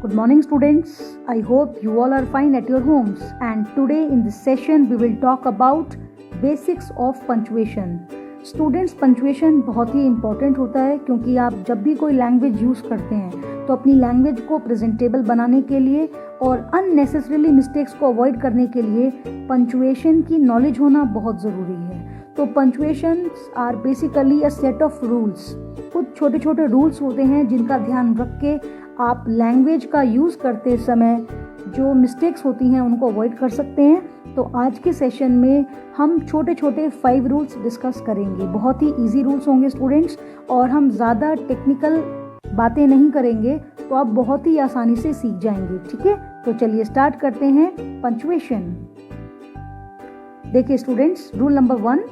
Good morning students. I hope you all are fine at your homes, and today in this session we will talk about basics of punctuation. Students punctuation बहुत ही important होता है क्योंकि आप जब भी कोई language use करते हैं तो अपनी लैंग्वेज को प्रेजेंटेबल बनाने के लिए और अननेसेसरीली मिस्टेक्स को अवॉइड करने के लिए पंक्चुएशन की नॉलेज होना बहुत ज़रूरी है. तो punctuations are basically a set of rules. कुछ छोटे छोटे रूल्स होते हैं जिनका ध्यान रख के आप लैंग्वेज का यूज़ करते समय जो मिस्टेक्स होती हैं उनको अवॉइड कर सकते हैं. तो आज के सेशन में हम छोटे छोटे 5 रूल्स डिस्कस करेंगे. बहुत ही इजी रूल्स होंगे स्टूडेंट्स, और हम ज़्यादा टेक्निकल बातें नहीं करेंगे, तो आप बहुत ही आसानी से सीख जाएंगे. ठीक है, तो चलिए स्टार्ट करते हैं पंक्चुएशन. देखिए students, rule number 1,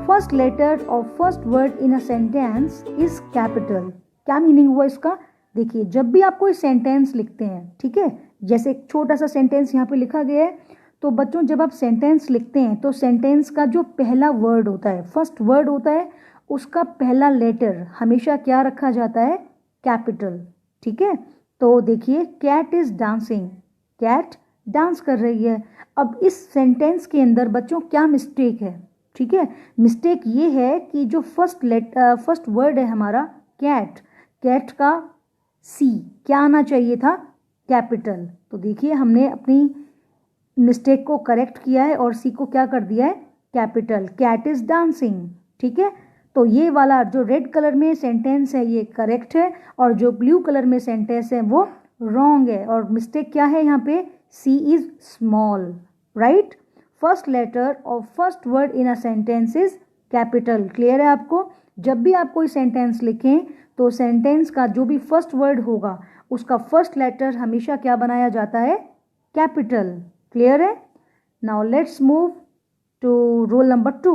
first letter of first word in a sentence is capital. क्या मीनिंग हुआ इसका? देखिए, जब भी आप कोई सेंटेंस लिखते हैं, ठीक है, जैसे एक छोटा सा सेंटेंस यहाँ पे लिखा गया है, तो बच्चों जब आप सेंटेंस लिखते हैं तो सेंटेंस का जो पहला वर्ड होता है, फर्स्ट वर्ड होता है, उसका पहला लेटर हमेशा क्या रखा जाता है? कैपिटल. ठीक है, तो देखिए, cat is dancing. Cat dance कर रही है. अब इस सेंटेंस के अंदर बच्चों क्या मिस्टेक है? ठीक है, मिस्टेक ये है कि जो फर्स्ट वर्ड है हमारा कैट, कैट का सी क्या आना चाहिए था? कैपिटल. तो देखिए, हमने अपनी मिस्टेक को करेक्ट किया है और सी को क्या कर दिया है? कैपिटल. Cat is dancing. ठीक है, तो ये वाला जो रेड कलर में सेंटेंस है ये करेक्ट है, और जो ब्लू कलर में सेंटेंस है वो रॉन्ग है. और मिस्टेक क्या है यहाँ पे? C is small. Right. First letter of first word in a sentence is capital. Clear है आपको? जब भी आप कोई सेंटेंस लिखें तो सेंटेंस का जो भी फर्स्ट वर्ड होगा उसका फर्स्ट लेटर हमेशा क्या बनाया जाता है? कैपिटल. क्लियर है? Now let's move to rule number 2.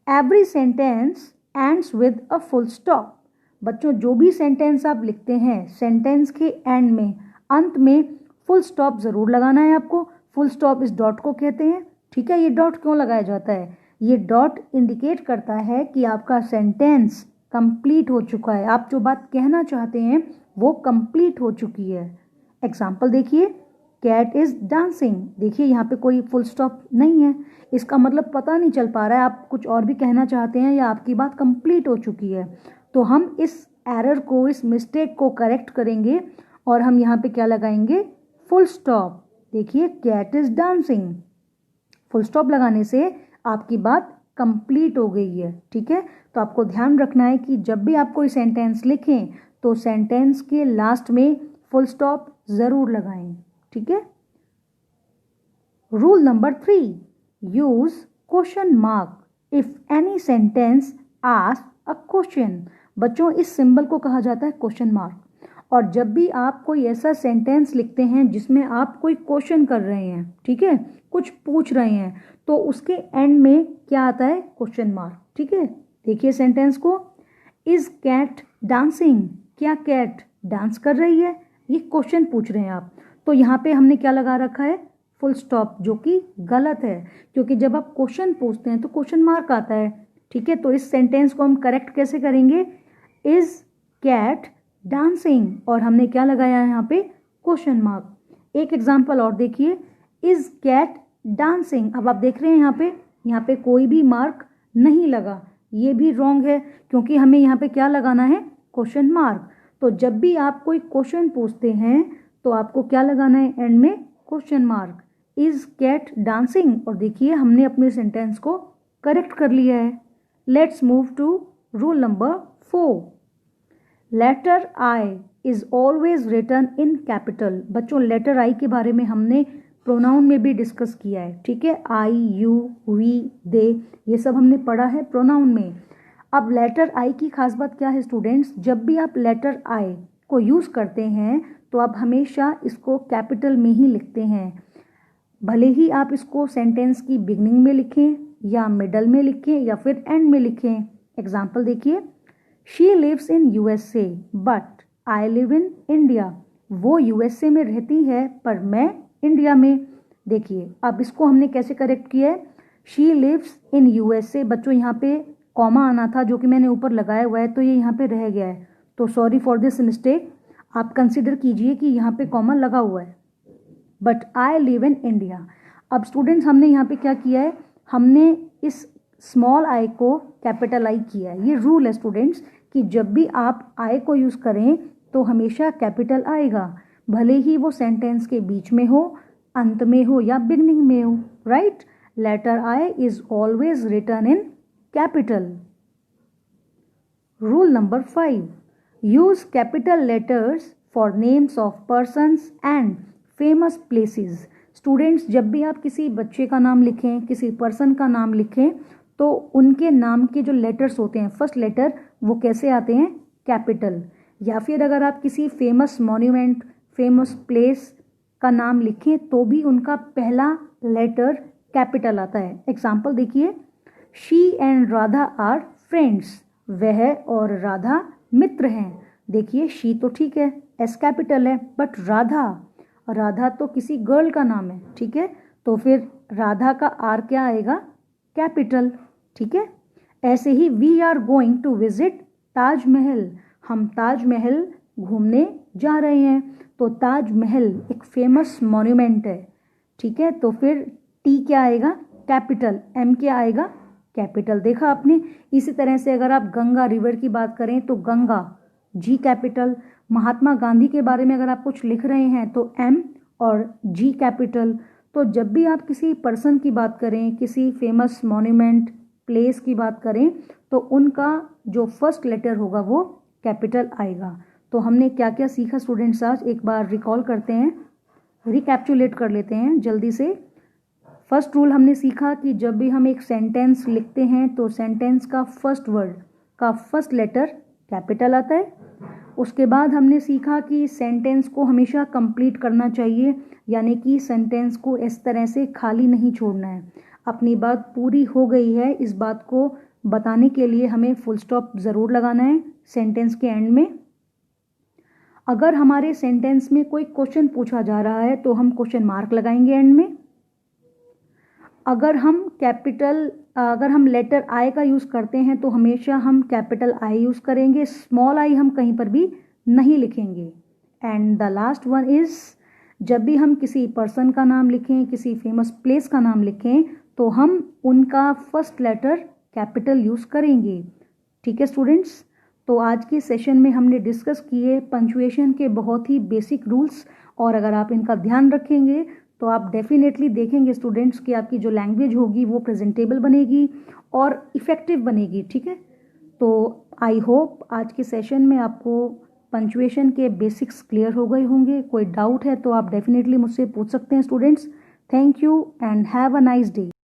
Every sentence ends with a full stop. बच्चों, जो भी सेंटेंस आप लिखते हैं, सेंटेंस के एंड में, अंत में फुल स्टॉप ज़रूर लगाना है आपको. फुल स्टॉप इस डॉट को कहते हैं. ठीक है, ये डॉट क्यों लगाया जाता है? ये डॉट इंडिकेट करता है कि आपका सेंटेंस कंप्लीट हो चुका है. आप जो बात कहना चाहते हैं वो कंप्लीट हो चुकी है. एग्जाम्पल देखिए, कैट इज़ डांसिंग. देखिए, यहाँ पे कोई फुल स्टॉप नहीं है. इसका मतलब पता नहीं चल पा रहा है आप कुछ और भी कहना चाहते हैं या आपकी बात कंप्लीट हो चुकी है. तो हम इस एरर को, इस मिस्टेक को करेक्ट करेंगे और हम यहाँ पे क्या लगाएंगे? Full stop. देखिए, cat is dancing. Full stop लगाने से आपकी बात कंप्लीट हो गई है. ठीक है, तो आपको ध्यान रखना है कि जब भी आप कोई सेंटेंस लिखें तो सेंटेंस के लास्ट में फुल स्टॉप ज़रूर लगाएं. ठीक है. Rule number 3, use question mark if any sentence ask a question. बच्चों, इस सिंबल को कहा जाता है क्वेश्चन मार्क. और जब भी आप कोई ऐसा सेंटेंस लिखते हैं जिसमें आप कोई क्वेश्चन कर रहे हैं, ठीक है, कुछ पूछ रहे हैं, तो उसके एंड में क्या आता है? Question mark. ठीक है, देखिए सेंटेंस को, इज कैट डांसिंग. क्या कैट डांस कर रही है? ये क्वेश्चन पूछ रहे हैं आप. तो यहाँ पे हमने क्या लगा रखा है? फुल स्टॉप, जो कि गलत है, क्योंकि जब आप क्वेश्चन पूछते हैं तो क्वेश्चन मार्क आता है. ठीक है, तो इस सेंटेंस को हम करेक्ट कैसे करेंगे? इज कैट डांसिंग, और हमने क्या लगाया है यहाँ पे? Question mark. एक एग्जांपल और देखिए, इज कैट डांसिंग. अब आप देख रहे हैं यहाँ पे कोई भी मार्क नहीं लगा. ये भी रॉन्ग है क्योंकि हमें यहाँ पे क्या लगाना है? Question mark. तो जब भी आप कोई क्वेश्चन पूछते हैं तो आपको क्या लगाना है एंड में? Question mark. Is cat dancing. और देखिए, हमने अपने सेंटेंस को करेक्ट कर लिया है. Let's move to rule number 4. Letter I is always written in capital. बच्चों, लेटर आई के बारे में हमने प्रोनाउन में भी डिस्कस किया है. ठीक है, आई, यू, वी, दे, ये सब हमने पढ़ा है प्रोनाउन में. अब लेटर आई की खास बात क्या है स्टूडेंट्स? जब भी आप लेटर आई को यूज़ करते हैं तो आप हमेशा इसको कैपिटल में ही लिखते हैं. भले ही आप इसको सेंटेंस की बिगनिंग में लिखें या मिडल में लिखें या फिर एंड में लिखें. एग्जाम्पल देखिए, she lives in USA but I live in India. वो USA में रहती है पर मैं इंडिया में. देखिए, अब इसको हमने कैसे करेक्ट किया है? She lives in USA. बच्चों, यहाँ पे कॉमा आना था जो कि मैंने ऊपर लगाया हुआ है, तो ये यहाँ पे रह गया है, तो सॉरी फॉर दिस मिस्टेक. आप कंसिडर कीजिए कि यहाँ पे कॉमा लगा हुआ है, but I live in India. अब स्टूडेंट्स हमने यहाँ पे क्या किया है, हमने इस स्मॉल आई को कैपिटल आई किया है। ये रूल है स्टूडेंट्स कि जब भी आप आई को यूज़ करें तो हमेशा कैपिटल आएगा, भले ही वो सेंटेंस के बीच में हो, अंत में हो या बिगनिंग में हो, right. Letter I is always written in capital. Rule number 5, use capital letters for names of persons and famous places. Students जब भी आप किसी बच्चे का नाम लिखें, किसी पर्सन का नाम लिखें, तो उनके नाम के जो लेटर्स होते हैं, फर्स्ट लेटर, वो कैसे आते हैं, कैपिटल। या फिर अगर आप किसी फेमस मॉन्यूमेंट, फेमस प्लेस का नाम लिखें तो भी उनका पहला लेटर कैपिटल आता है। एग्जाम्पल देखिए, she and Radha are friends, वह और राधा मित्र हैं। देखिए शी तो ठीक है, एस कैपिटल है, बट राधा तो किसी गर्ल का नाम है, ठीक है, तो फिर राधा का आर क्या आएगा, कैपिटल, ठीक है। ऐसे ही we are going to visit Taj Mahal, हम ताजमहल घूमने जा रहे हैं, तो ताजमहल एक फेमस मॉन्यूमेंट है, ठीक है, तो फिर टी क्या आएगा, कैपिटल, एम क्या आएगा, कैपिटल। देखा आपने। इसी तरह से अगर आप गंगा रिवर की बात करें तो गंगा, जी कैपिटल। महात्मा गांधी के बारे में अगर आप कुछ लिख रहे हैं तो एम और जी कैपिटल। तो जब भी आप किसी पर्सन की बात करें, किसी फेमस मॉन्यूमेंट, प्लेस की बात करें, तो उनका जो फर्स्ट लेटर होगा वो कैपिटल आएगा। तो हमने क्या क्या सीखा स्टूडेंट्स आज, एक बार रिकॉल करते हैं, रिकैप्चुलेट कर लेते हैं जल्दी से। फर्स्ट रूल हमने सीखा कि जब भी हम एक सेंटेंस लिखते हैं तो सेंटेंस का फर्स्ट वर्ड का फर्स्ट लेटर कैपिटल आता है। उसके बाद हमने सीखा कि सेंटेंस को हमेशा कंप्लीट करना चाहिए, यानी कि सेंटेंस को इस तरह से खाली नहीं छोड़ना है। अपनी बात पूरी हो गई है इस बात को बताने के लिए हमें फुल स्टॉप ज़रूर लगाना है सेंटेंस के एंड में। अगर हमारे सेंटेंस में कोई क्वेश्चन पूछा जा रहा है तो हम क्वेश्चन मार्क लगाएंगे एंड में। अगर हम लेटर आई का यूज़ करते हैं तो हमेशा हम कैपिटल आई यूज़ करेंगे, स्मॉल आई हम कहीं पर भी नहीं लिखेंगे। And the last one is, जब भी हम किसी पर्सन का नाम लिखें, किसी फेमस प्लेस का नाम लिखें, तो हम उनका फर्स्ट लेटर कैपिटल यूज़ करेंगे, ठीक है स्टूडेंट्स। तो आज के सेशन में हमने डिस्कस किए पंक्चुएशन के बहुत ही बेसिक रूल्स, और अगर आप इनका ध्यान रखेंगे तो आप डेफिनेटली देखेंगे स्टूडेंट्स कि आपकी जो लैंग्वेज होगी वो प्रेजेंटेबल बनेगी और इफ़ेक्टिव बनेगी, ठीक है। तो आई होप आज के सेशन में आपको पंक्चुएशन के बेसिक्स क्लियर हो गए होंगे। कोई डाउट है तो आप डेफिनेटली मुझसे पूछ सकते हैं students. Thank you and have a nice day.